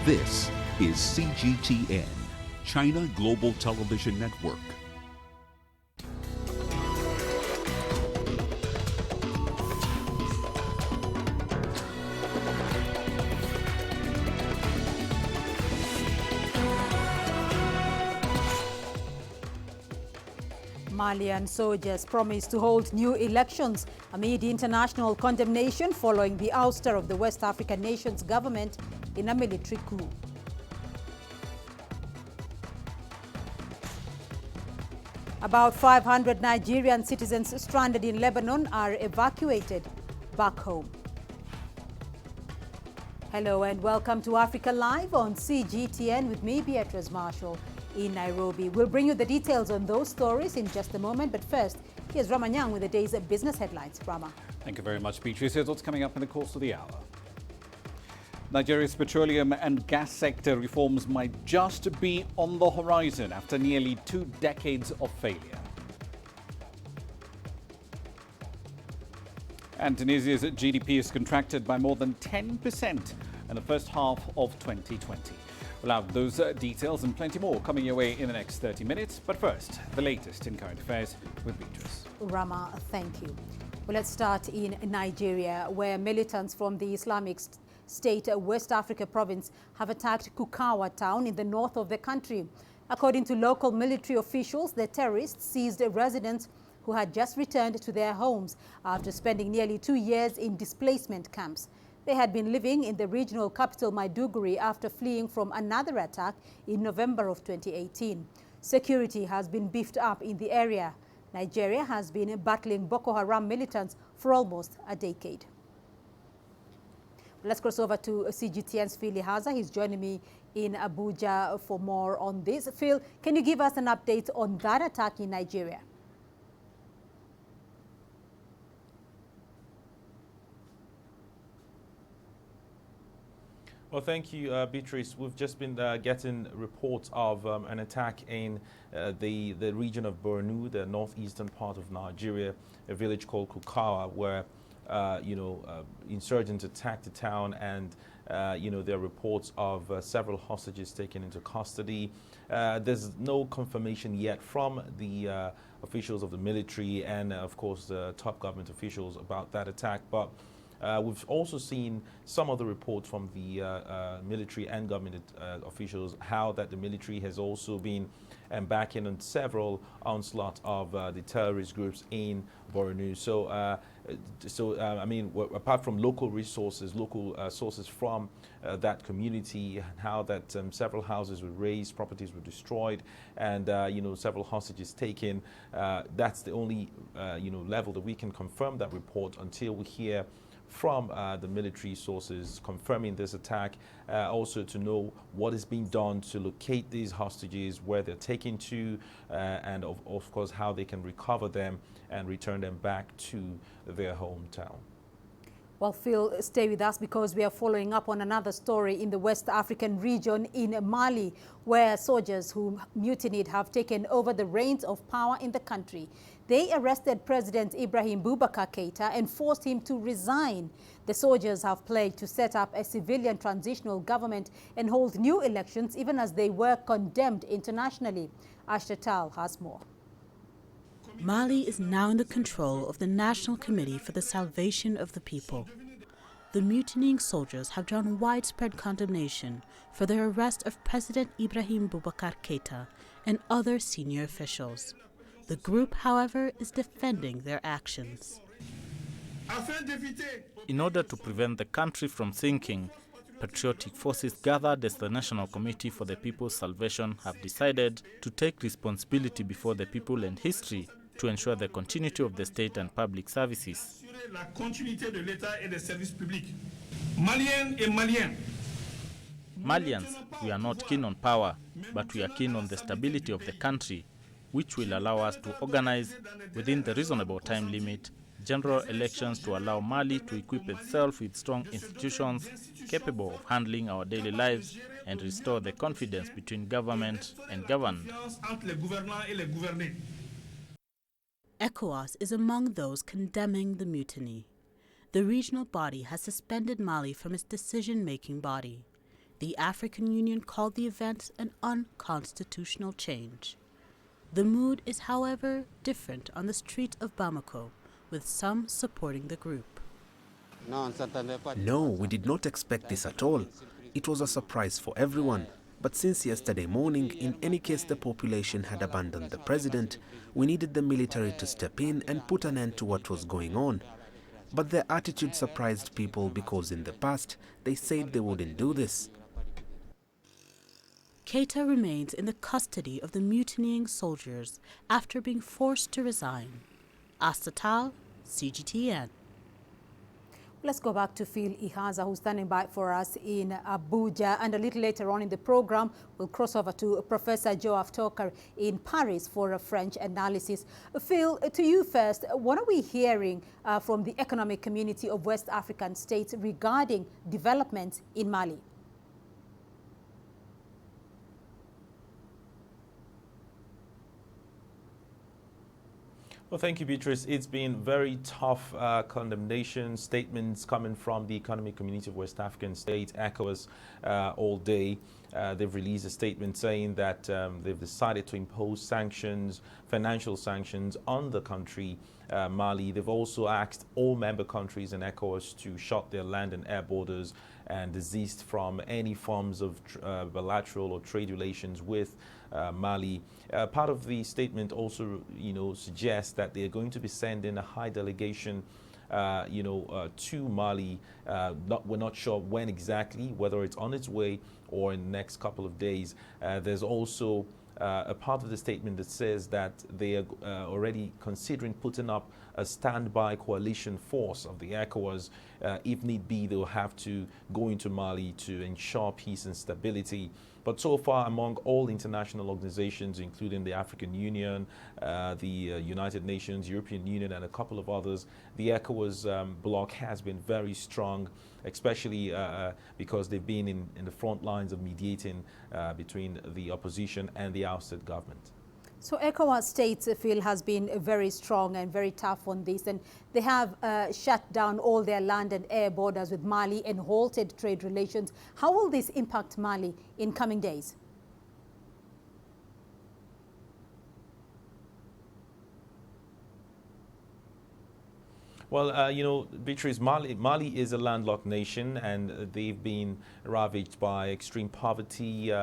This is CGTN, China Global Television Network. Malian soldiers promised to hold new elections amid international condemnation following the ouster of the West African nation's government in a military coup. About 500 Nigerian citizens stranded in Lebanon are evacuated back home. Hello and welcome to Africa Live on CGTN with me, Beatrice Marshall, in Nairobi. We'll bring you the details on those stories in just a moment, but first, here's Ramah Nyang with the day's business headlines. Ramah. Thank you very much, Beatrice. Here's what's coming up in the course of the hour. Nigeria's petroleum and gas sector reforms might just be on the horizon after nearly 2 decades of failure. And Tunisia's GDP is contracted by more than 10% in the first half of 2020. We'll have those details and plenty more coming your way in the next 30 minutes. But first, the latest in current affairs with Beatrice. Rama, thank you. Well, let's start in Nigeria, where militants from the Islamic State West Africa province have attacked Kukawa town in the north of the country. According to local military officials, the terrorists seized residents who had just returned to their homes after spending nearly 2 years in displacement camps. They had been living in the regional capital Maiduguri after fleeing from another attack in November of 2018. Security has been beefed up in the area. Nigeria has been battling Boko Haram militants for almost a decade. Let's cross over to CGTN's Phil Lihaza. He's joining me in Abuja for more on this. Phil, can you give us an update on that attack in Nigeria? Well, thank you, Beatrice. We've just been getting reports of an attack in the region of Borno, the northeastern part of Nigeria, a village called Kukawa, where insurgents attacked the town, and there are reports of several hostages taken into custody. There's no confirmation yet from the officials of the military and, of course, the top government officials about that attack, but we've also seen some of the reports from the military and government officials how that the military has also been embarking on several onslaughts of the terrorist groups in Borno. Apart from local resources, local sources from that community, how that several houses were razed, properties were destroyed, and several hostages taken. That's the only level that we can confirm that report until we hear from the military sources confirming this attack, also to know what is being done to locate these hostages, where they're taken to, and of course how they can recover them and return them back to their hometown. Well, Phil, stay with us because we are following up on another story in the West African region in Mali, where soldiers who mutinied have taken over the reins of power in the country. They arrested President Ibrahim Boubacar Keïta and forced him to resign. The soldiers have pledged to set up a civilian transitional government and hold new elections, even as they were condemned internationally. Ashta Tal has more. Mali is now in the control of the National Committee for the Salvation of the People. The mutinying soldiers have drawn widespread condemnation for their arrest of President Ibrahim Boubacar Keïta and other senior officials. The group, however, is defending their actions. In order to prevent the country from sinking, patriotic forces gathered as the National Committee for the People's Salvation have decided to take responsibility before the people and history to ensure the continuity of the state and public services. Malians, we are not keen on power, but we are keen on the stability of the country, which will allow us to organize, within the reasonable time limit, general elections to allow Mali to equip itself with strong institutions capable of handling our daily lives and restore the confidence between government and governed. ECOWAS is among those condemning the mutiny. The regional body has suspended Mali from its decision-making body. The African Union called the event an unconstitutional change. The mood is, however, different on the street of Bamako, with some supporting the group. No, we did not expect this at all. It was a surprise for everyone. But since yesterday morning, in any case the population had abandoned the president, we needed the military to step in and put an end to what was going on. But their attitude surprised people because in the past, they said they wouldn't do this. Keita remains in the custody of the mutinying soldiers after being forced to resign. Astatal, CGTN. Let's go back to Phil Ihaza, who's standing by for us in Abuja. And a little later on in the program, we'll cross over to Professor Joaf Tokar in Paris for a French analysis. Phil, to you first, what are we hearing from the economic community of West African states regarding developments in Mali? Well, thank you, Beatrice. It's been very tough condemnation statements coming from the economic community of West African states, ECOWAS, all day. They've released a statement saying that they've decided to impose sanctions, financial sanctions on the country, Mali. They've also asked all member countries in ECOWAS to shut their land and air borders and desist from any forms of bilateral or trade relations with Mali. Part of the statement also, suggests that they are going to be sending a high delegation, to Mali. We're not sure when exactly, whether it's on its way or in the next couple of days. There's also a part of the statement that says that they are already considering putting up a standby coalition force of the ECOWAS. If need be, they'll have to go into Mali to ensure peace and stability. But so far, among all international organizations, including the African Union, the United Nations, European Union, and a couple of others, the ECOWAS bloc has been very strong, especially because they've been in the front lines of mediating between the opposition and the ousted government. So ECOWAS states, Phil, has been very strong and very tough on this, and they have shut down all their land and air borders with Mali and halted trade relations. How will this impact Mali in coming days? Well, Beatrice, Mali is a landlocked nation, and they've been ravaged by extreme poverty,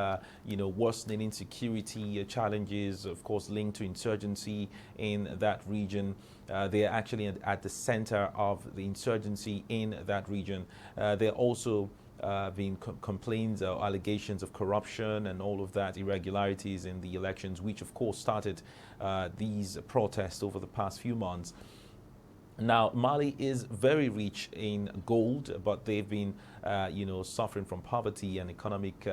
worsening insecurity challenges, of course, linked to insurgency in that region. They are actually at the center of the insurgency in that region. There are also been complaints or allegations of corruption and all of that, irregularities in the elections, which, of course, started these protests over the past few months. Now, Mali is very rich in gold, but they've been, suffering from poverty and economic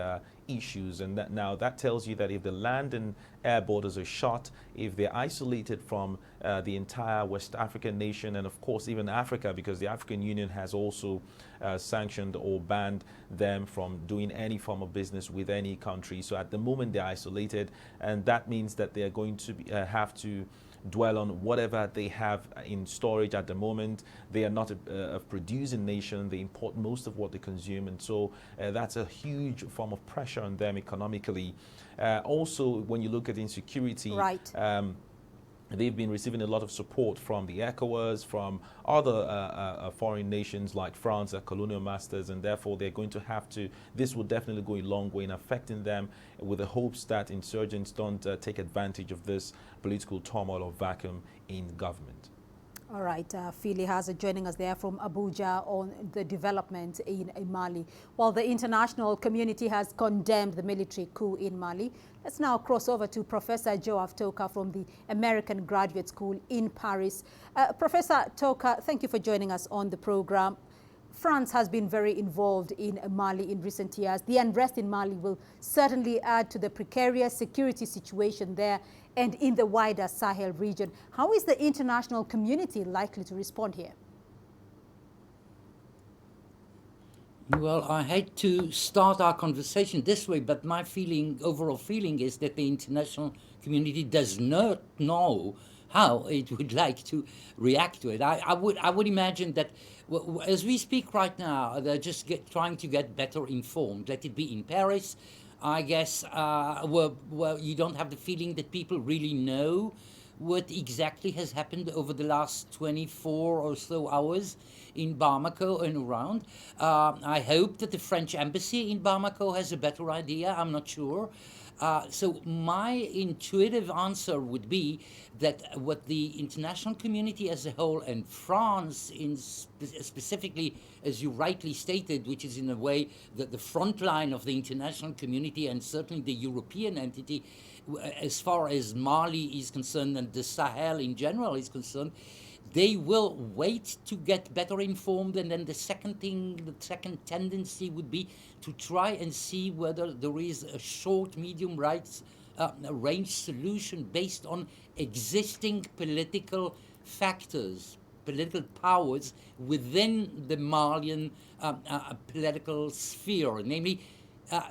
issues. And that tells you that if the land and air borders are shut, if they're isolated from the entire West African nation, and of course even Africa, because the African Union has also sanctioned or banned them from doing any form of business with any country. So at the moment they're isolated, and that means that they're going to have to dwell on whatever they have in storage at the moment. They are not a producing nation. They import most of what they consume, and so that's a huge form of pressure on them economically. Also, when you look at insecurity, right. They've been receiving a lot of support from the ECOWAS, from other foreign nations like France, their colonial masters, and therefore they're going to have to, this will definitely go a long way in affecting them, with the hopes that insurgents don't take advantage of this political turmoil or vacuum in government. All right, Phil Ihaza joining us there from Abuja on the development in Mali. While the international community has condemned the military coup in Mali, let's now cross over to Professor Joaf Tokar from the American Graduate School in Paris. Professor Tokar, thank you for joining us on the program. France has been very involved in Mali in recent years. The unrest in Mali will certainly add to the precarious security situation there and in the wider Sahel region. How is the international community likely to respond here? Well, I hate to start our conversation this way, but my overall feeling is that the international community does not know how it would like to react to it. I would imagine that as we speak right now, they're just trying to get better informed. Let it be in Paris, I guess, where you don't have the feeling that people really know what exactly has happened over the last 24 or so hours in Bamako and around. I hope that the French embassy in Bamako has a better idea. I'm not sure. So my intuitive answer would be that what the international community as a whole, and France specifically, as you rightly stated, which is in a way the front line of the international community and certainly the European entity, as far as Mali is concerned and the Sahel in general is concerned, they will wait to get better informed, and then the second tendency would be to try and see whether there is a short, medium range solution based on existing political factors, political powers within the Malian political sphere, namely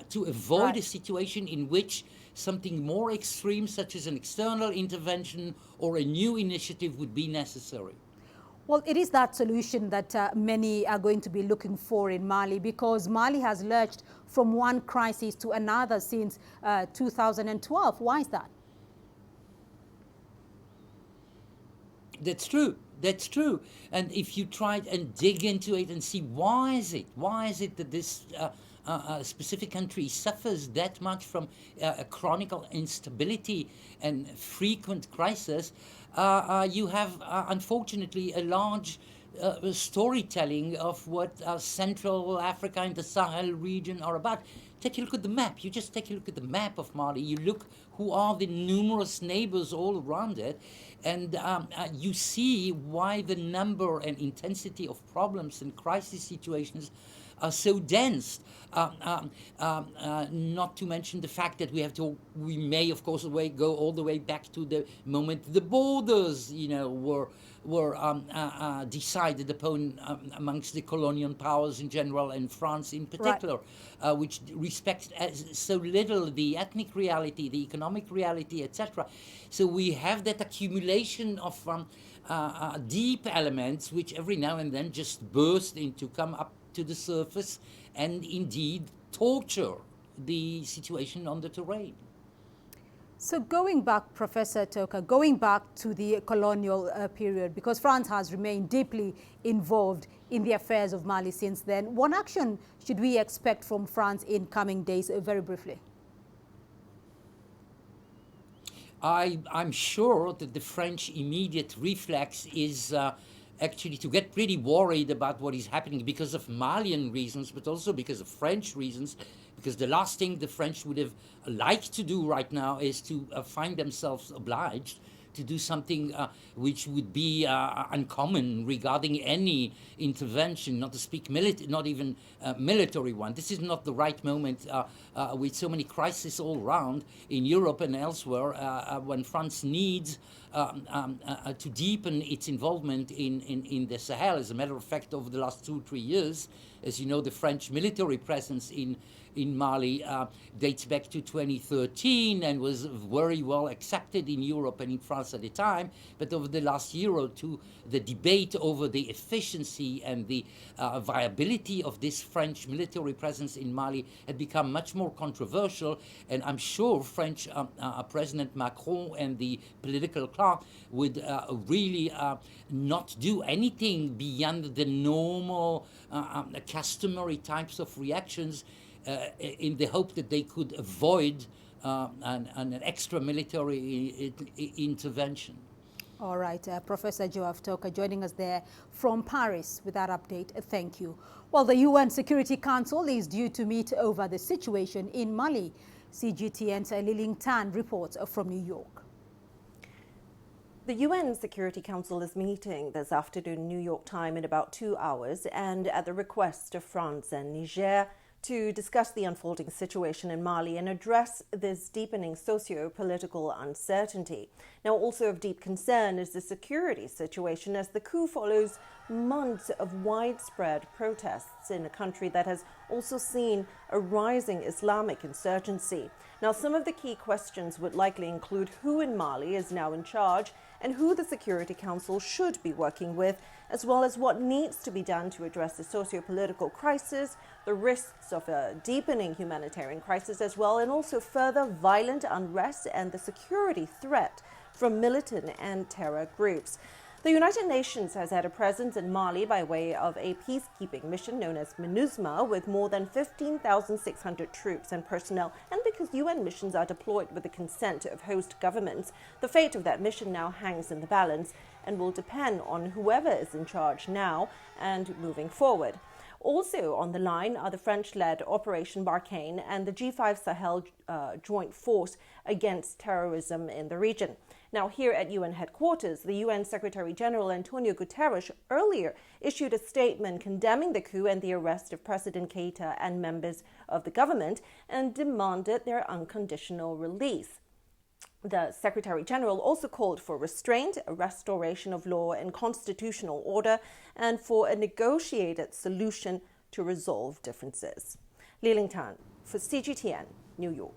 to avoid a situation in which something more extreme, such as an external intervention or a new initiative, would be necessary. Well, it is that solution that many are going to be looking for in Mali, because Mali has lurched from one crisis to another since 2012. Why is that? That's true. That's true. And if you try and dig into it and see why is it that this specific country suffers that much from chronic instability and frequent crisis, you have, unfortunately, a large storytelling of what Central Africa and the Sahel region are about. Take a look at the map. You just take a look at the map of Mali. You look who are the numerous neighbors all around it, and you see why the number and intensity of problems and crisis situations are so dense. Not to mention the fact that we may, of course, go all the way back to the moment the borders, were decided upon amongst the colonial powers in general and France in particular, right. Which respects so little the ethnic reality, the economic reality, etc. So we have that accumulation of deep elements which every now and then just come up to the surface and indeed torture the situation on the terrain. So going back, Professor Toka, going back to the colonial period, because France has remained deeply involved in the affairs of Mali since then, what action should we expect from France in coming days, very briefly? I'm sure that the French immediate reflex is actually to get pretty worried about what is happening because of Malian reasons, but also because of French reasons, because the last thing the French would have liked to do right now is to find themselves obliged to do something which would be uncommon regarding any intervention, not to speak not even military one. This is not the right moment with so many crises all around in Europe and elsewhere when France needs to deepen its involvement in the Sahel. As a matter of fact, over the last 2-3 years, as you know, the French military presence in Mali dates back to 2013 and was very well accepted in Europe and in France at the time. But over the last year or two, the debate over the efficiency and the viability of this French military presence in Mali had become much more controversial. And I'm sure French President Macron and the political class would really not do anything beyond the normal customary types of reactions in the hope that they could avoid an extra military intervention. All right, Professor Joaf Toka joining us there from Paris with that update. Thank you. Well, the UN Security Council is due to meet over the situation in Mali. CGTN's Liling Tan reports from New York. The UN Security Council is meeting this afternoon New York time in about 2 hours, and at the request of France and Niger, to discuss the unfolding situation in Mali and address this deepening socio-political uncertainty. Now, Now, also of deep concern is the security situation, as the coup follows months of widespread protests in a country that has also seen a rising Islamic insurgency. Now, some of the key questions would likely include who in Mali is now in charge and who the Security Council should be working with, as well as what needs to be done to address the socio-political crisis, the risks of a deepening humanitarian crisis as well, and also further violent unrest and the security threat from militant and terror groups. The United Nations has had a presence in Mali by way of a peacekeeping mission known as MINUSMA, with more than 15,600 troops and personnel. And because UN missions are deployed with the consent of host governments, the fate of that mission now hangs in the balance and will depend on whoever is in charge now and moving forward. Also on the line are the French-led Operation Barkhane and the G5 Sahel joint force against terrorism in the region. Now, here at UN headquarters, the UN Secretary-General Antonio Guterres earlier issued a statement condemning the coup and the arrest of President Keita and members of the government and demanded their unconditional release. The Secretary-General also called for restraint, a restoration of law and constitutional order, and for a negotiated solution to resolve differences. Li Lingtan for CGTN, New York.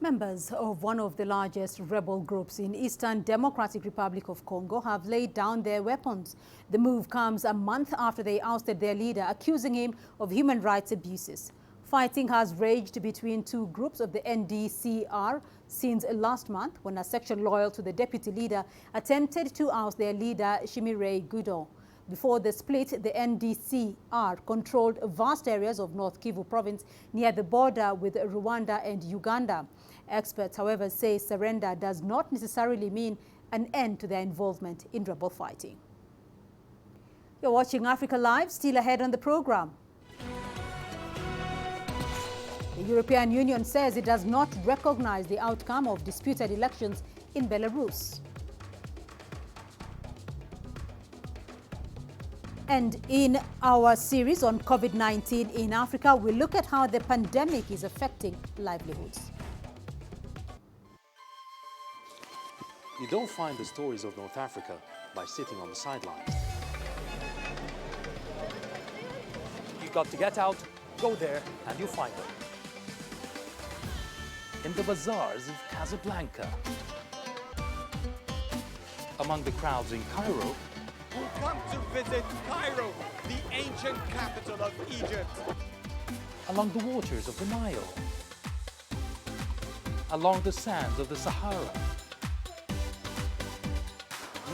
Members of one of the largest rebel groups in Eastern Democratic Republic of Congo have laid down their weapons. The move comes a month after they ousted their leader, accusing him of human rights abuses. Fighting has raged between two groups of the NDCR since last month, when a section loyal to the deputy leader attempted to oust their leader, Shimire Gudo. Before the split, the NDCR controlled vast areas of North Kivu province near the border with Rwanda and Uganda. Experts, however, say surrender does not necessarily mean an end to their involvement in rebel fighting. You're watching Africa Live, still ahead on the program. The European Union says it does not recognize the outcome of disputed elections in Belarus. And in our series on COVID-19 in Africa, we look at how the pandemic is affecting livelihoods. You don't find the stories of North Africa by sitting on the sidelines. You've got to get out, go there, and you'll find them. In the bazaars of Casablanca, among the crowds in Cairo, who come to visit Cairo, the ancient capital of Egypt. Along the waters of the Nile, along the sands of the Sahara.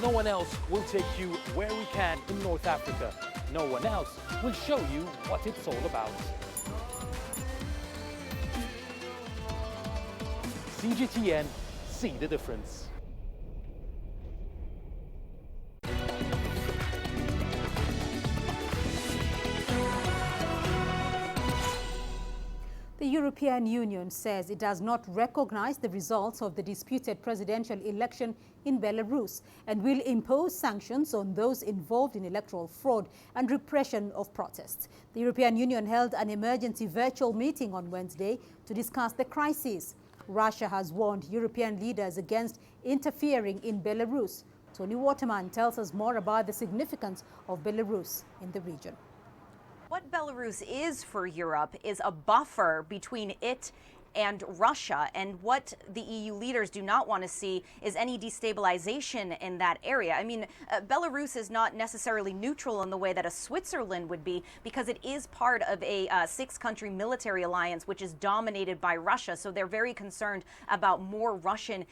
No one else will take you where we can in North Africa. No one else will show you what it's all about. CGTN, see the difference. The European Union says it does not recognize the results of the disputed presidential election in Belarus and will impose sanctions on those involved in electoral fraud and repression of protests. The European Union held an emergency virtual meeting on Wednesday to discuss the crisis. Russia has warned European leaders against interfering in Belarus. Tony Waterman tells us more about the significance of Belarus in the region. What Belarus is for Europe is a buffer between it and Russia, and what the EU leaders do not want to see is any destabilization in that area. I mean, Belarus is not necessarily neutral in the way that a Switzerland would be, because it is part of a six-country military alliance which is dominated by Russia, so they're very concerned about more Russian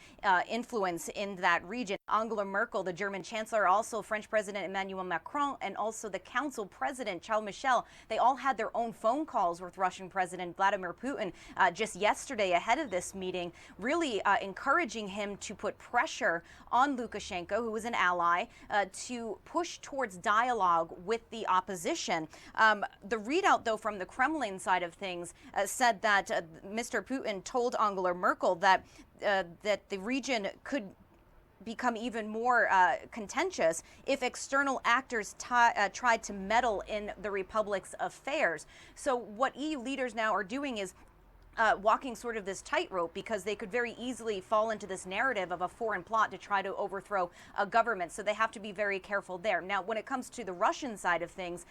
influence in that region. Angela Merkel, the German Chancellor, also French President Emmanuel Macron, and also the Council President Charles Michel, they all had their own phone calls with Russian President Vladimir Putin just yesterday ahead of this meeting, really encouraging him to put pressure on Lukashenko, who is an ally, to push towards dialogue with the opposition. The readout, though, from the Kremlin side of things said that Mr. Putin told Angela Merkel that the region could become even more contentious if external actors tried to meddle in the Republic's affairs. So what EU leaders now are doing is walking sort of this tightrope because they could very easily fall into this narrative of a foreign plot to try to overthrow a government. So they have to be very careful there. Now, when it comes to the Russian side of things,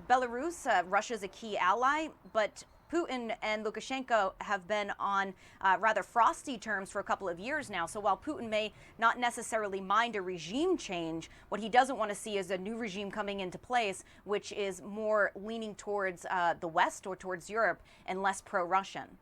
Belarus, Russia's a key ally, but Putin and Lukashenko have been on rather frosty terms for a couple of years now. So while Putin may not necessarily mind a regime change, what he doesn't want to see is a new regime coming into place, which is more leaning towards the West or towards Europe and less pro-Russian.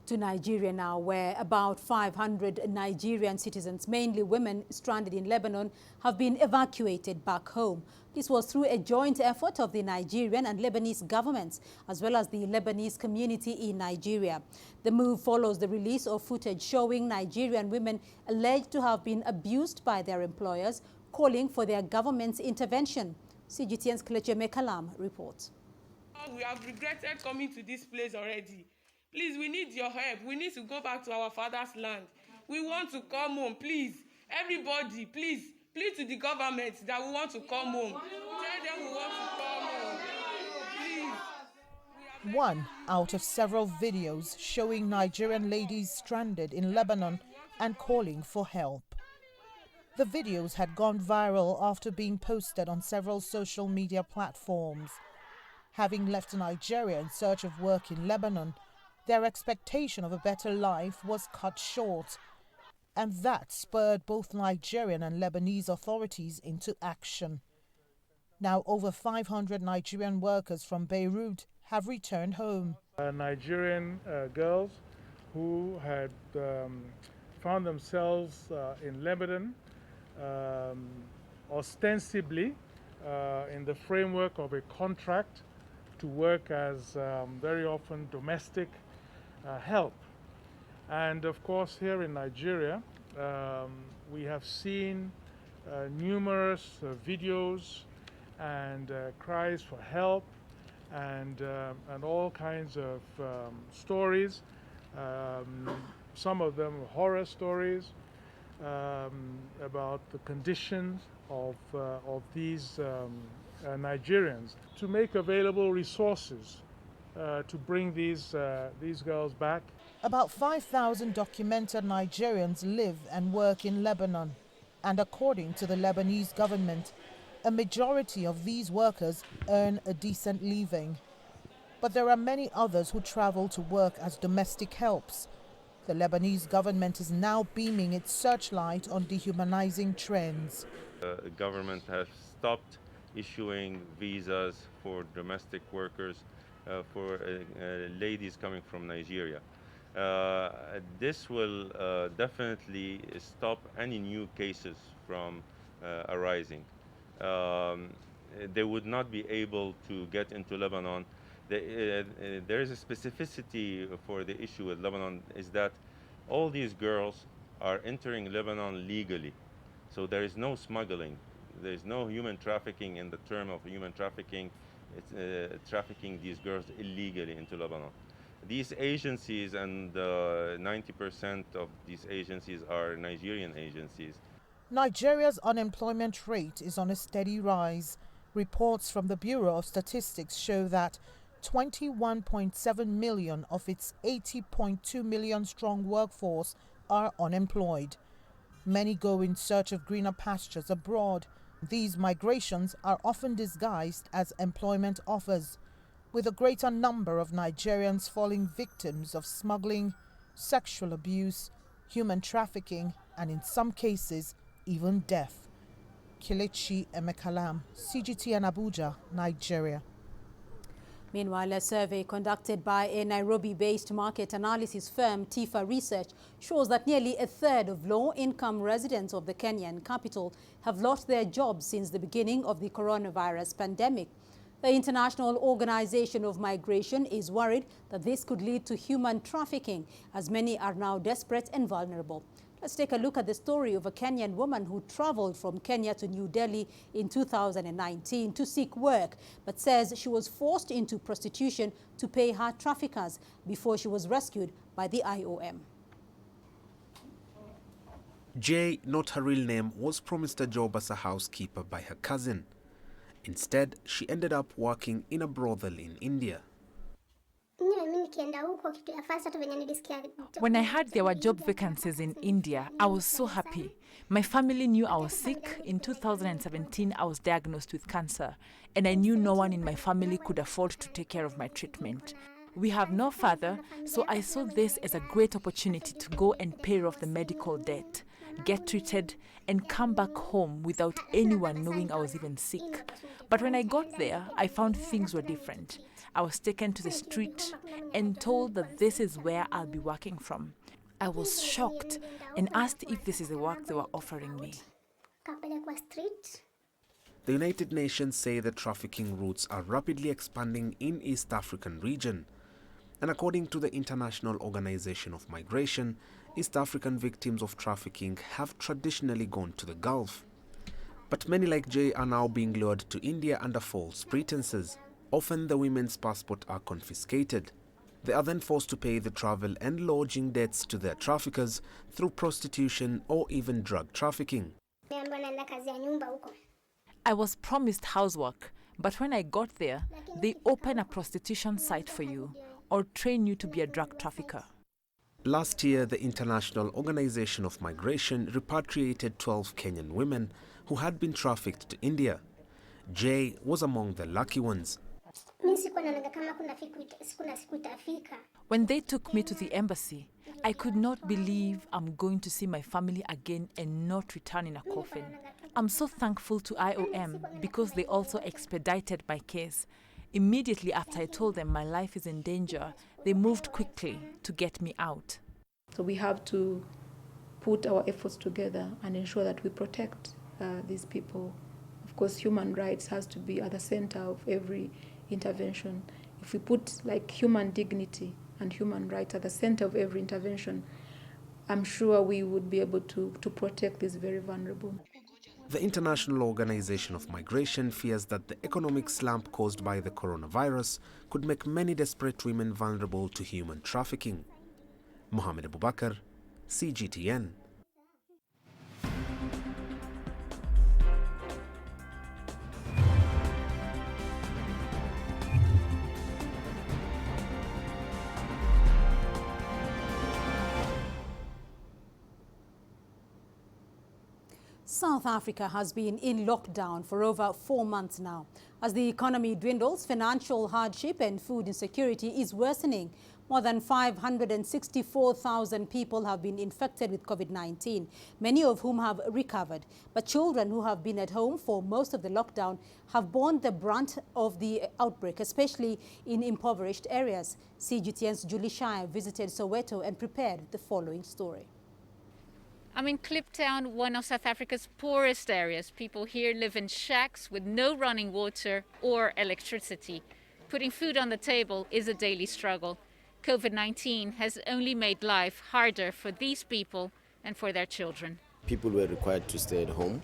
To Nigeria now, where about 500 Nigerian citizens, mainly women stranded in Lebanon, have been evacuated back home. This was through a joint effort of the Nigerian and Lebanese governments, as well as the Lebanese community in Nigeria. The move follows the release of footage showing Nigerian women alleged to have been abused by their employers, calling for their government's intervention. CGTN's Kelechi Mekalam reports. We have regretted coming to this place already. Please, we need your help. We need to go back to our father's land. We want to come home, please. Everybody, please to the government that we want to come home. Tell them we want to come home. Please. One out of several videos showing Nigerian ladies stranded in Lebanon and calling for help. The videos had gone viral after being posted on several social media platforms. Having left Nigeria in search of work in Lebanon, their expectation of a better life was cut short, and that spurred both Nigerian and Lebanese authorities into action. Now over 500 Nigerian workers from Beirut have returned home. Nigerian girls who had found themselves in Lebanon ostensibly in the framework of a contract to work as very often domestic help. And of course here in Nigeria we have seen numerous videos and cries for help and all kinds of stories, some of them horror stories about the conditions of these Nigerians, to make available resources to bring these girls back. About 5,000 documented Nigerians live and work in Lebanon, and according to the Lebanese government, a majority of these workers earn a decent living. But there are many others who travel to work as domestic helps. The Lebanese government is now beaming its searchlight on dehumanizing trends. The government has stopped issuing visas for domestic workers for ladies coming from Nigeria. This will definitely stop any new cases from arising. They would not be able to get into Lebanon. There is a specificity for the issue with Lebanon, is that all these girls are entering Lebanon legally. So there is no smuggling. There is no human trafficking in the term of human trafficking. It's trafficking these girls illegally into Lebanon. These agencies, and 90% of these agencies are Nigerian agencies. Nigeria's unemployment rate is on a steady rise. Reports from the Bureau of Statistics show that 21.7 million of its 80.2 million strong workforce are unemployed. Many go in search of greener pastures abroad. These migrations are often disguised as employment offers, with a greater number of Nigerians falling victims of smuggling, sexual abuse, human trafficking, and in some cases, even death. Kelechi Mekalam, CGTN Abuja, Nigeria. Meanwhile, a survey conducted by a Nairobi-based market analysis firm, Tifa Research, shows that nearly a third of low-income residents of the Kenyan capital have lost their jobs since the beginning of the coronavirus pandemic. The International Organization of Migration is worried that this could lead to human trafficking, as many are now desperate and vulnerable. Let's take a look at the story of a Kenyan woman who traveled from Kenya to New Delhi in 2019 to seek work, but says she was forced into prostitution to pay her traffickers before she was rescued by the IOM. Jay, not her real name, was promised a job as a housekeeper by her cousin. Instead, she ended up working in a brothel in India. When I heard there were job vacancies in India, I was so happy. My family knew I was sick. In 2017, I was diagnosed with cancer, and I knew no one in my family could afford to take care of my treatment. We have no father, so I saw this as a great opportunity to go and pay off the medical debt, get treated, and come back home without anyone knowing I was even sick. But when I got there, I found things were different. I was taken to the street and told that this is where I'll be working from. I was shocked and asked if this is the work they were offering me. The United Nations say the trafficking routes are rapidly expanding in East African region. And according to the International Organization of Migration, East African victims of trafficking have traditionally gone to the Gulf. But many like Jay are now being lured to India under false pretenses. Often the women's passports are confiscated. They are then forced to pay the travel and lodging debts to their traffickers through prostitution or even drug trafficking. I was promised housework, but when I got there, they open a prostitution site for you or train you to be a drug trafficker. Last year, the International Organization of Migration repatriated 12 Kenyan women who had been trafficked to India. Jay was among the lucky ones. When they took me to the embassy, I could not believe I'm going to see my family again and not return in a coffin. I'm so thankful to IOM because they also expedited my case. Immediately after I told them my life is in danger, they moved quickly to get me out. So we have to put our efforts together and ensure that we protect these people. Of course, human rights has to be at the center of every intervention. If we put like human dignity and human rights at the center of every intervention, I'm sure we would be able to protect these very vulnerable. The International Organization of Migration fears that the economic slump caused by the coronavirus could make many desperate women vulnerable to human trafficking. Mohamed Abubakar, CGTN. South Africa has been in lockdown for over 4 months now. As the economy dwindles, financial hardship and food insecurity is worsening. More than 564,000 people have been infected with COVID-19, many of whom have recovered. But children who have been at home for most of the lockdown have borne the brunt of the outbreak, especially in impoverished areas. CGTN's Julie Shire visited Soweto and prepared the following story. I'm in Kliptown, one of South Africa's poorest areas. People here live in shacks with no running water or electricity. Putting food on the table is a daily struggle. COVID-19 has only made life harder for these people and for their children. People were required to stay at home,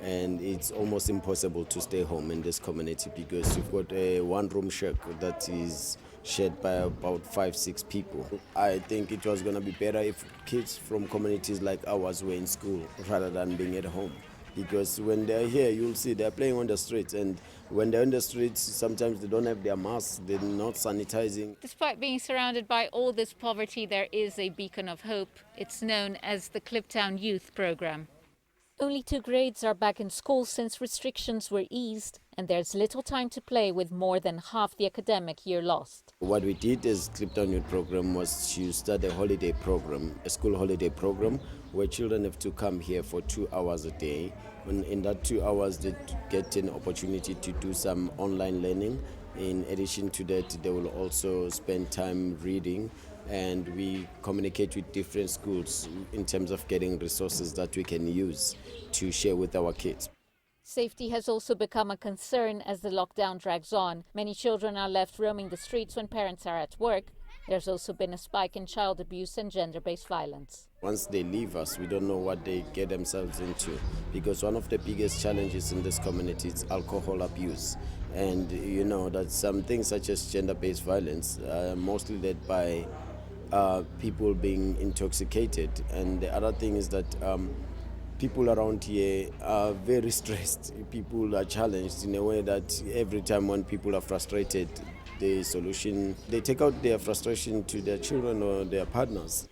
and it's almost impossible to stay home in this community because you've got a one-room shack that is shared by about 5-6 people. I think it was going to be better if kids from communities like ours were in school rather than being at home. Because when they're here, you'll see they're playing on the streets, and when they're on the streets, sometimes they don't have their masks, they're not sanitizing. Despite being surrounded by all this poverty, there is a beacon of hope. It's known as the Kliptown Youth Program. Only 2 grades are back in school since restrictions were eased, and there's little time to play with more than half the academic year lost. What we did as Kliptown Youth Program was to start a holiday program, a school holiday program, where children have to come here for 2 hours a day. And in that 2 hours, they get an opportunity to do some online learning. In addition to that, they will also spend time reading, and we communicate with different schools in terms of getting resources that we can use to share with our kids. Safety has also become a concern as the lockdown drags on. Many children are left roaming the streets when parents are at work. There's also been a spike in child abuse and gender-based violence. Once they leave us, we don't know what they get themselves into, because one of the biggest challenges in this community is alcohol abuse. And you know that some things such as gender-based violence are mostly led by people being intoxicated. And the other thing is that People around here are very stressed. People are challenged in a way that every time when people are frustrated, they take out their frustration to their children or their partners.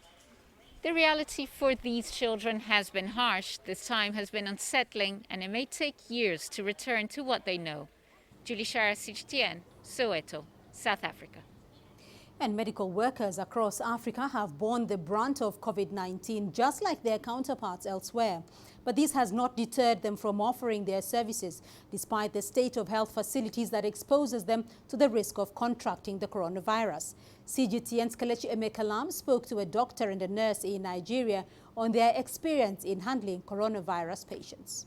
The reality for these children has been harsh. This time has been unsettling, and it may take years to return to what they know. Julie Shara, CGTN, Soweto, South Africa. And medical workers across Africa have borne the brunt of COVID-19, just like their counterparts elsewhere. But this has not deterred them from offering their services, despite the state of health facilities that exposes them to the risk of contracting the coronavirus. CGTN's Kelechi Emekalam spoke to a doctor and a nurse in Nigeria on their experience in handling coronavirus patients.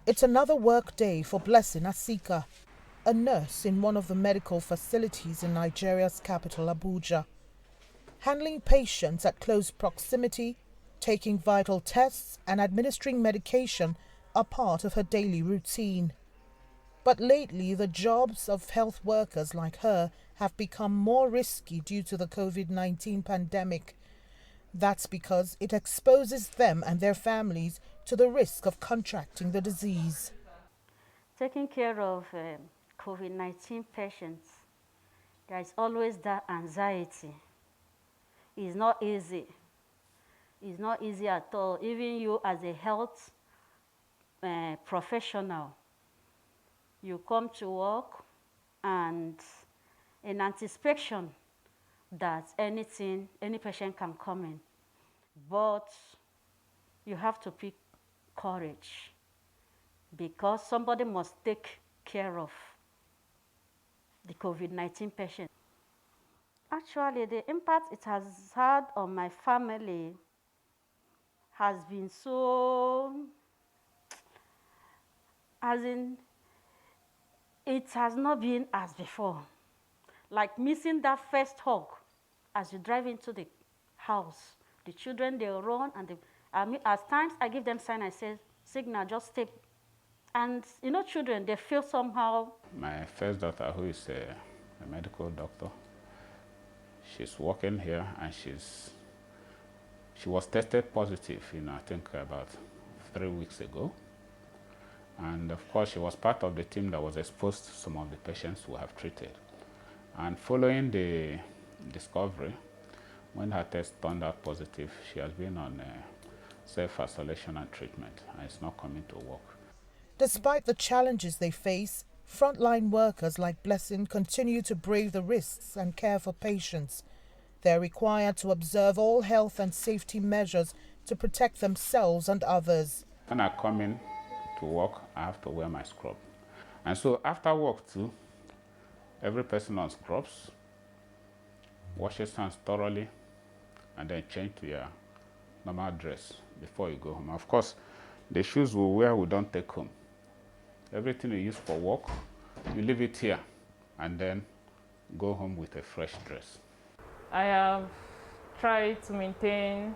It's another work day for Blessing Asika, a nurse in one of the medical facilities in Nigeria's capital, Abuja. Handling patients at close proximity, taking vital tests and administering medication are part of her daily routine. But lately, the jobs of health workers like her have become more risky due to the COVID-19 pandemic. That's because it exposes them and their families to the risk of contracting the disease. Taking care of COVID-19 patients, there is always that anxiety. It's not easy. It's not easy at all. Even you as a health professional, you come to work and in anticipation that any patient can come in. But you have to pick courage because somebody must take care of the COVID-19 patient. Actually, the impact it has had on my family has been it has not been as before. Like missing that first hug as you drive into the house. The children, they run, and at times I give them sign, I say, signal, just stay. And you know, children, they feel somehow. My first daughter, who is a medical doctor, she's working here, and she was tested positive, I think about 3 weeks ago. And of course, she was part of the team that was exposed to some of the patients who have treated. And following the discovery, when her test turned out positive, she has been on self-isolation and treatment, and is not coming to work. Despite the challenges they face, frontline workers like Blessing continue to brave the risks and care for patients. They're required to observe all health and safety measures to protect themselves and others. When I come in to work, I have to wear my scrub. And so after work too, every person on scrubs washes hands thoroughly and then change to your normal dress before you go home. Of course, the shoes we wear, we don't take home. Everything you use for work, you leave it here and then go home with a fresh dress. I have tried to maintain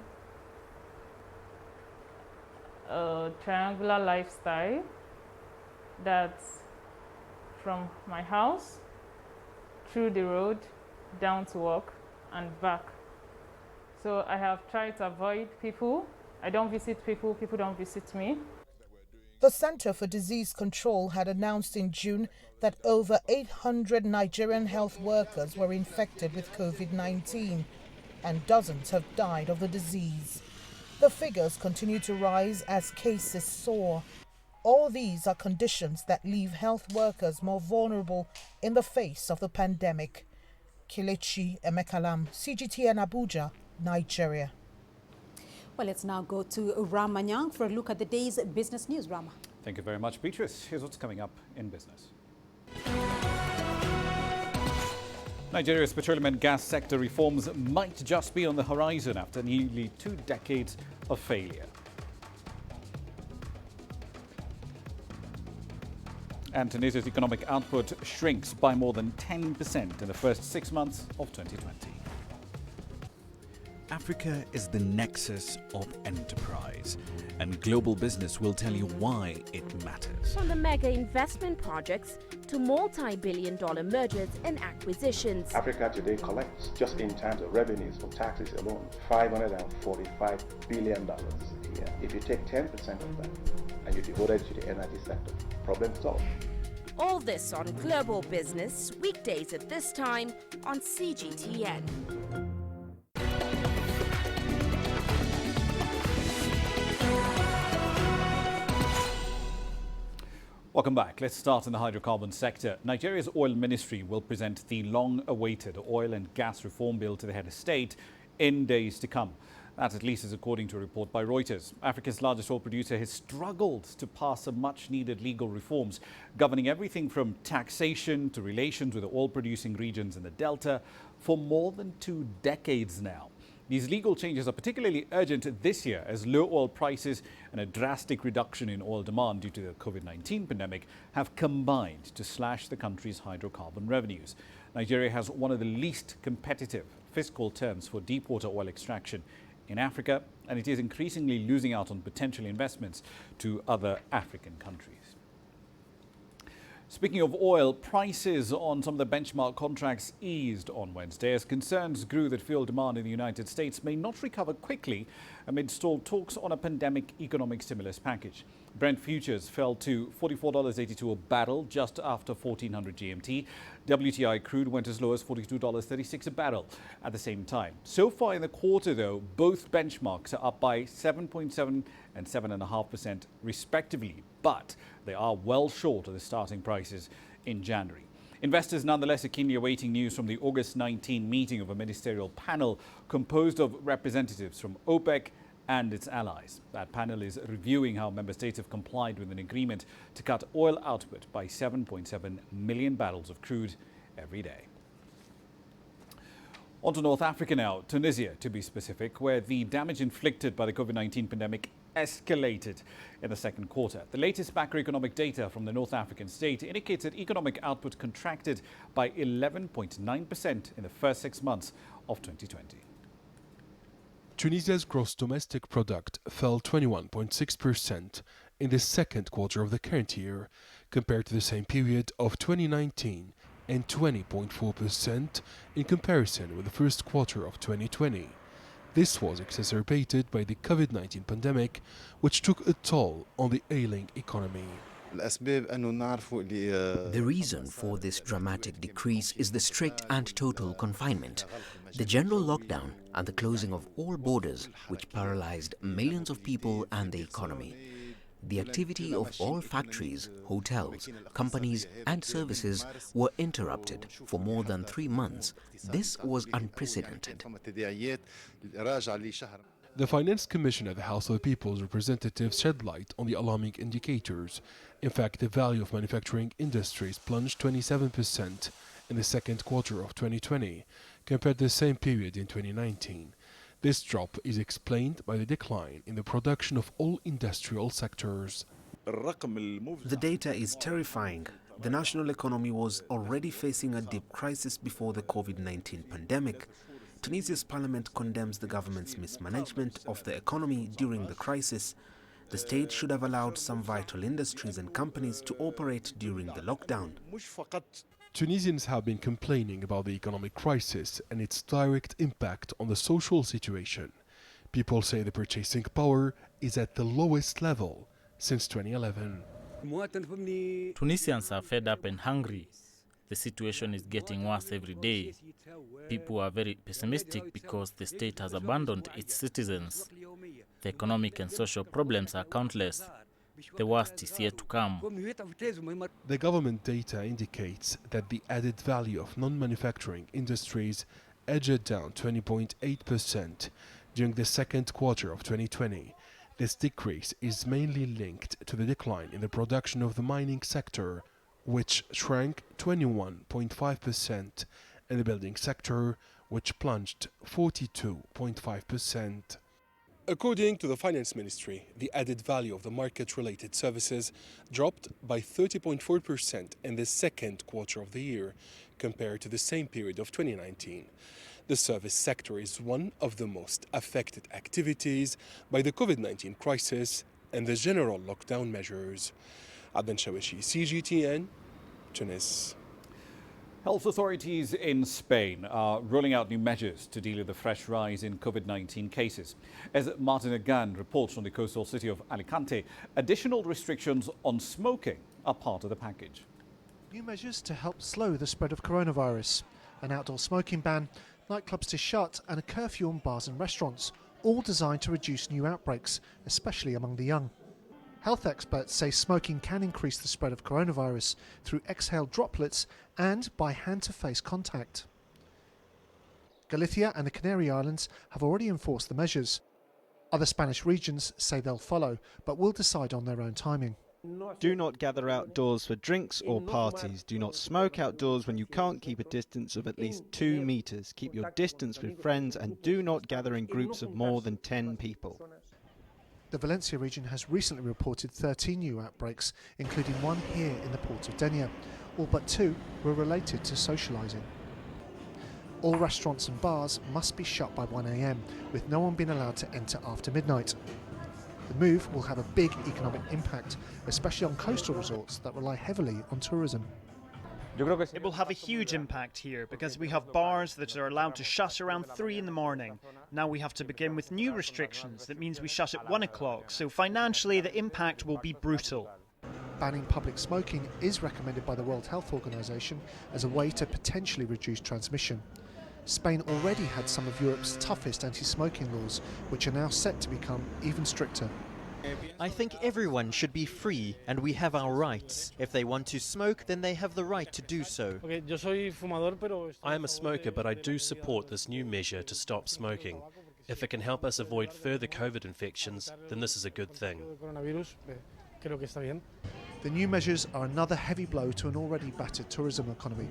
a triangular lifestyle that's from my house, through the road, down to work, and back. So I have tried to avoid people. I don't visit people, people don't visit me. The Center for Disease Control had announced in June that over 800 Nigerian health workers were infected with COVID-19, and dozens have died of the disease. The figures continue to rise as cases soar. All these are conditions that leave health workers more vulnerable in the face of the pandemic. Kelechi Emekalam, CGTN Abuja, Nigeria. Well, let's now go to Ramah Nyang for a look at the day's business news. Ramah. Thank you very much, Beatrice. Here's what's coming up in business. Nigeria's petroleum and gas sector reforms might just be on the horizon after nearly 2 decades of failure. And Tunisia's economic output shrinks by more than 10% in the first 6 months of 2020. Africa is the nexus of enterprise, and global business will tell you why it matters. From the mega investment projects to multi-billion-dollar mergers and acquisitions. Africa today collects, just in terms of revenues from taxes alone, $545 billion a year. If you take 10% of that and you devote it to the energy sector, problem solved. All this on Global Business, weekdays at this time on CGTN. Welcome back. Let's start in the hydrocarbon sector. Nigeria's oil ministry will present the long-awaited oil and gas reform bill to the head of state in days to come. That at least is according to a report by Reuters. Africa's largest oil producer has struggled to pass some much-needed legal reforms governing everything from taxation to relations with the oil-producing regions in the Delta for more than 2 decades now. These legal changes are particularly urgent this year as low oil prices and a drastic reduction in oil demand due to the COVID-19 pandemic have combined to slash the country's hydrocarbon revenues. Nigeria has one of the least competitive fiscal terms for deepwater oil extraction in Africa, and it is increasingly losing out on potential investments to other African countries. Speaking of oil, prices on some of the benchmark contracts eased on Wednesday as concerns grew that fuel demand in the United States may not recover quickly amid stalled talks on a pandemic economic stimulus package. Brent futures fell to $44.82 a barrel just after 1400 GMT. WTI crude went as low as $42.36 a barrel at the same time. So far in the quarter, though, both benchmarks are up by 7.7% and 7.5% respectively, but they are well short of the starting prices in January. Investors nonetheless are keenly awaiting news from the August 19 meeting of a ministerial panel composed of representatives from OPEC and its allies. That panel is reviewing how member states have complied with an agreement to cut oil output by 7.7 million barrels of crude every day. On to North Africa now, Tunisia to be specific, where the damage inflicted by the COVID-19 pandemic escalated in the second quarter. The latest macroeconomic data from the North African state indicates that economic output contracted by 11.9% in the first 6 months of 2020. Tunisia's gross domestic product fell 21.6% in the second quarter of the current year compared to the same period of 2019 and 20.4% in comparison with the first quarter of 2020. This was exacerbated by the COVID-19 pandemic, which took a toll on the ailing economy. The reason for this dramatic decrease is the strict and total confinement, the general lockdown and the closing of all borders, which paralyzed millions of people and the economy. The activity of all factories, hotels, companies and services were interrupted for more than 3 months. This was unprecedented. The Finance Commission at the House of the People's Representatives shed light on the alarming indicators. In fact, the value of manufacturing industries plunged 27% in the second quarter of 2020 compared to the same period in 2019. This drop is explained by the decline in the production of all industrial sectors. The data is terrifying. The national economy was already facing a deep crisis before the COVID-19 pandemic. Tunisia's parliament condemns the government's mismanagement of the economy during the crisis. The state should have allowed some vital industries and companies to operate during the lockdown. Tunisians have been complaining about the economic crisis and its direct impact on the social situation. People say the purchasing power is at the lowest level since 2011. Tunisians are fed up and hungry. The situation is getting worse every day. People are very pessimistic because the state has abandoned its citizens. The economic and social problems are countless. The worst is yet to come. The government data indicates that the added value of non-manufacturing industries edged down 20.8% during the second quarter of 2020. This decrease is mainly linked to the decline in the production of the mining sector, which shrank 21.5%, and the building sector, which plunged 42.5%. According to the Finance Ministry, the added value of the market-related services dropped by 30.4% in the second quarter of the year compared to the same period of 2019. The service sector is one of the most affected activities by the COVID-19 crisis and the general lockdown measures. Abden Shawishi, CGTN, Tunis. Health authorities in Spain are rolling out new measures to deal with the fresh rise in COVID-19 cases. As Ramah Nyang reports from the coastal city of Alicante, additional restrictions on smoking are part of the package. New measures to help slow the spread of coronavirus. An outdoor smoking ban, nightclubs to shut and a curfew on bars and restaurants, all designed to reduce new outbreaks, especially among the young. Health experts say smoking can increase the spread of coronavirus through exhaled droplets and by hand-to-face contact. Galicia and the Canary Islands have already enforced the measures. Other Spanish regions say they'll follow, but will decide on their own timing. Do not gather outdoors for drinks or parties. Do not smoke outdoors when you can't keep a distance of at least 2 meters. Keep your distance with friends and do not gather in groups of more than 10 people. The Valencia region has recently reported 13 new outbreaks, including one here in the port of Denia. All but 2 were related to socialising. All restaurants and bars must be shut by 1 a.m, with no one being allowed to enter after midnight. The move will have a big economic impact, especially on coastal resorts that rely heavily on tourism. It will have a huge impact here because we have bars that are allowed to shut around 3 in the morning. Now we have to begin with new restrictions. That means we shut at 1 o'clock. So financially, the impact will be brutal. Banning public smoking is recommended by the World Health Organization as a way to potentially reduce transmission. Spain already had some of Europe's toughest anti-smoking laws, which are now set to become even stricter. I think everyone should be free and we have our rights. If they want to smoke, then they have the right to do so. I am a smoker, but I do support this new measure to stop smoking. If it can help us avoid further COVID infections, then this is a good thing. The new measures are another heavy blow to an already battered tourism economy.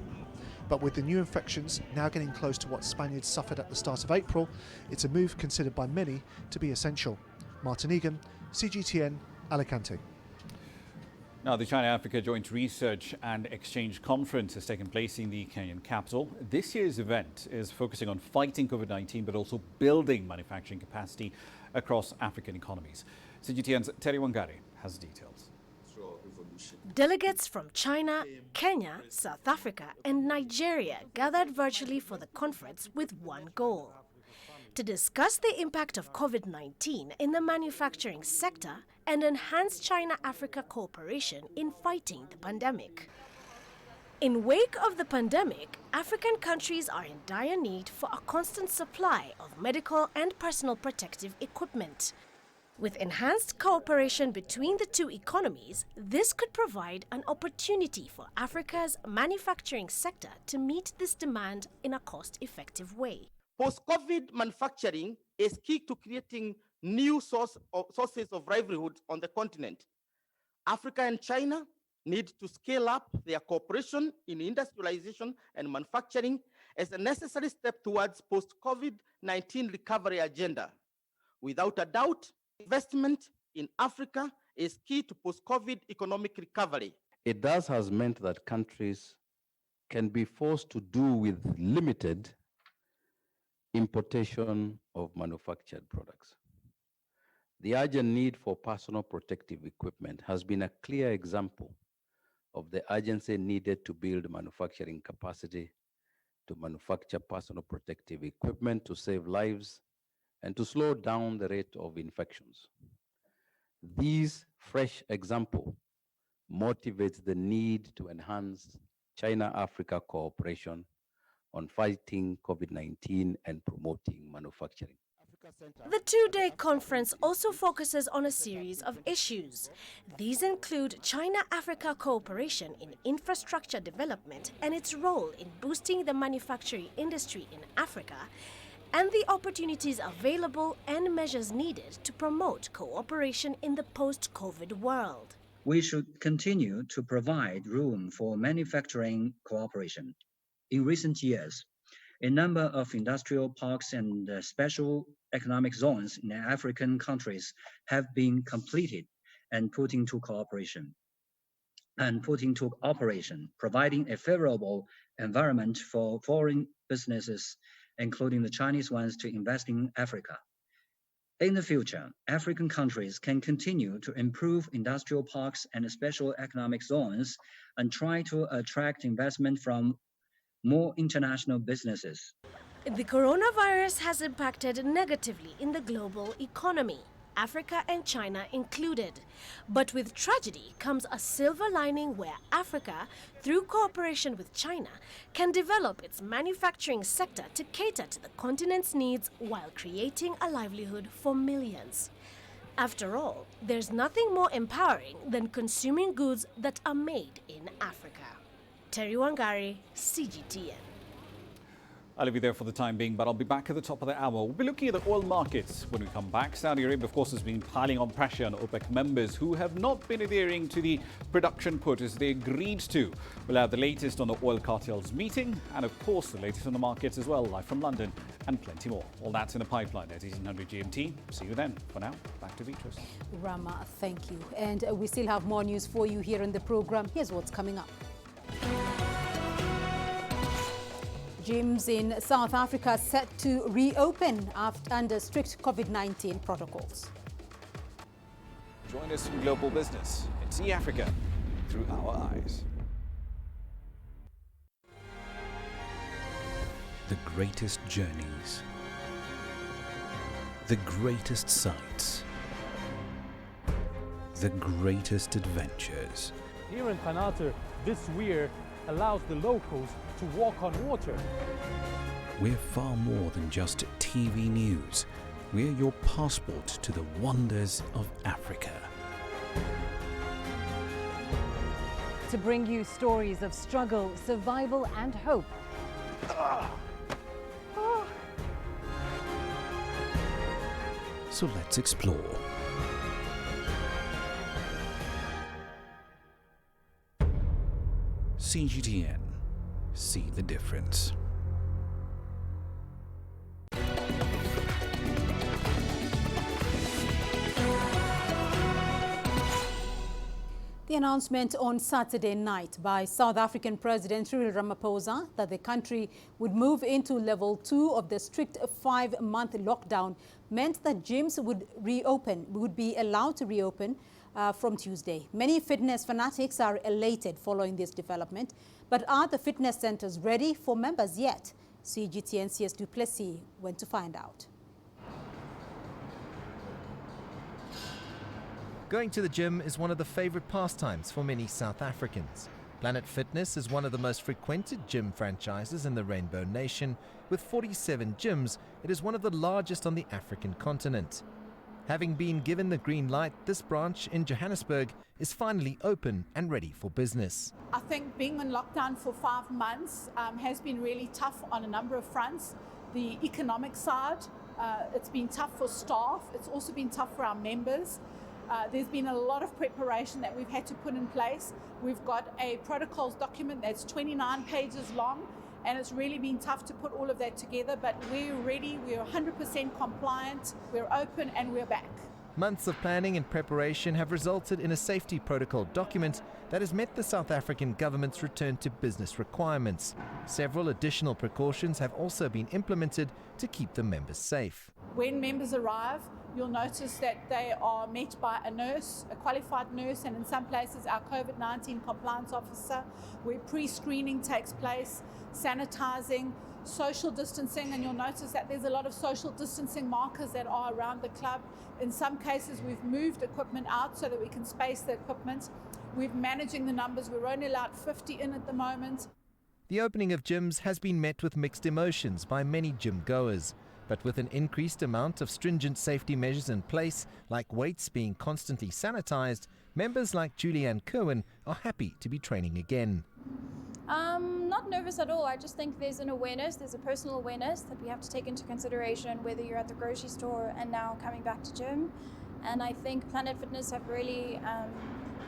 But with the new infections now getting close to what Spaniards suffered at the start of April, it's a move considered by many to be essential. Martin Egan, CGTN, Alicante. Now, the China-Africa Joint Research and Exchange Conference has taken place in the Kenyan capital. This year's event is focusing on fighting COVID-19, but also building manufacturing capacity across African economies. CGTN's Terry Wangari has details. Delegates from China, Kenya, South Africa and Nigeria gathered virtually for the conference with one goal: to discuss the impact of COVID-19 in the manufacturing sector and enhance China-Africa cooperation in fighting the pandemic. In wake of the pandemic, African countries are in dire need for a constant supply of medical and personal protective equipment. With enhanced cooperation between the two economies, this could provide an opportunity for Africa's manufacturing sector to meet this demand in a cost-effective way. Post-COVID manufacturing is key to creating new sources of livelihood on the continent. Africa and China need to scale up their cooperation in industrialization and manufacturing as a necessary step towards post-COVID-19 recovery agenda. Without a doubt, investment in Africa is key to post-COVID economic recovery. It thus has meant that countries can be forced to do with limited importation of manufactured products. The urgent need for personal protective equipment has been a clear example of the urgency needed to build manufacturing capacity, to manufacture personal protective equipment to save lives and to slow down the rate of infections. This fresh example motivates the need to enhance China-Africa cooperation on fighting COVID-19 and promoting manufacturing. The two-day conference also focuses on a series of issues. These include China-Africa cooperation in infrastructure development and its role in boosting the manufacturing industry in Africa, and the opportunities available and measures needed to promote cooperation in the post-COVID world. We should continue to provide room for manufacturing cooperation. In recent years, a number of industrial parks and special economic zones in African countries have been completed and put into operation, providing a favorable environment for foreign businesses, including the Chinese ones, to invest in Africa. In the future, African countries can continue to improve industrial parks and special economic zones and try to attract investment from more international businesses. The coronavirus has impacted negatively in the global economy, Africa and China included. But with tragedy comes a silver lining where Africa, through cooperation with China, can develop its manufacturing sector to cater to the continent's needs while creating a livelihood for millions. After all, there's nothing more empowering than consuming goods that are made in Africa. Terry Wangari, CGTN. I'll leave you there for the time being, but I'll be back at the top of the hour. We'll be looking at the oil markets when we come back. Saudi Arabia, of course, has been piling on pressure on OPEC members who have not been adhering to the production quotas they agreed to. We'll have the latest on the oil cartels meeting and, of course, the latest on the markets as well, live from London, and plenty more. All that's in the pipeline at 1800 GMT. See you then. For now, back to Beatrice. Ramah, thank you. And we still have more news for you here on the program. Here's what's coming up. Gyms in South Africa set to reopen under strict COVID-19 protocols. Join us in Global Business and see Africa through our eyes. The greatest journeys, the greatest sights, the greatest adventures. Here in Qanater, this weir allows the locals to walk on water. We're far more than just TV news. We're your passport to the wonders of Africa. To bring you stories of struggle, survival and hope. So let's explore. CGTN. See the difference. The announcement on Saturday night by South African President Cyril Ramaphosa that the country would move into level 2 of the strict 5-month lockdown meant that gyms would be allowed to reopen from Tuesday. Many fitness fanatics are elated following this development, but are the fitness centers ready for members yet? CGTN CS Du Plessis went to find out. Going to the gym is one of the favorite pastimes for many South Africans. Planet Fitness is one of the most frequented gym franchises in the Rainbow Nation. With 47 gyms, it is one of the largest on the African continent. Having been given the green light, this branch in Johannesburg is finally open and ready for business. I think being on lockdown for 5 months has been really tough on a number of fronts. The economic side, it's been tough for staff. It's also been tough for our members. There's been a lot of preparation that we've had to put in place. We've got a protocols document that's 29 pages long, and it's really been tough to put all of that together, but we're ready, we're 100% compliant, we're open and we're back. Months of planning and preparation have resulted in a safety protocol document that has met the South African government's return to business requirements. Several additional precautions have also been implemented to keep the members safe. When members arrive, you'll notice that they are met by a nurse, a qualified nurse, and in some places our COVID-19 compliance officer, where pre-screening takes place, sanitizing, social distancing, and you'll notice that there's a lot of social distancing markers that are around the club. In some cases, we've moved equipment out so that we can space the equipment. We're managing the numbers. We're only allowed 50 in at the moment. The opening of gyms has been met with mixed emotions by many gym goers. But with an increased amount of stringent safety measures in place, like weights being constantly sanitized, members like Julianne Kerwin are happy to be training again. Not nervous at all. I just think there's an awareness, there's a personal awareness that we have to take into consideration, whether you're at the grocery store and now coming back to gym. And I think Planet Fitness have really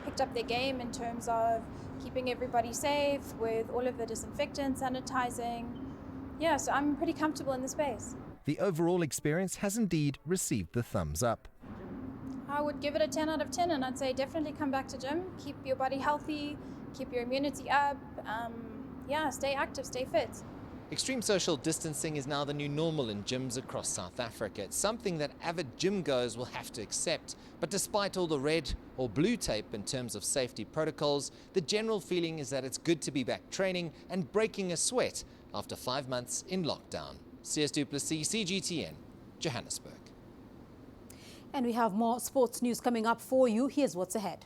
picked up their game in terms of keeping everybody safe with all of the disinfectant, sanitizing. Yeah, so I'm pretty comfortable in the space. The overall experience has indeed received the thumbs up. I would give it a 10 out of 10, and I'd say definitely come back to gym, keep your body healthy, keep your immunity up, stay active, stay fit. Extreme social distancing is now the new normal in gyms across South Africa. It's something that avid gym goers will have to accept. But despite all the red or blue tape in terms of safety protocols, the general feeling is that it's good to be back training and breaking a sweat after 5 months in lockdown. CS Duplessis, CGTN, Johannesburg. And we have more sports news coming up for you. Here's what's ahead.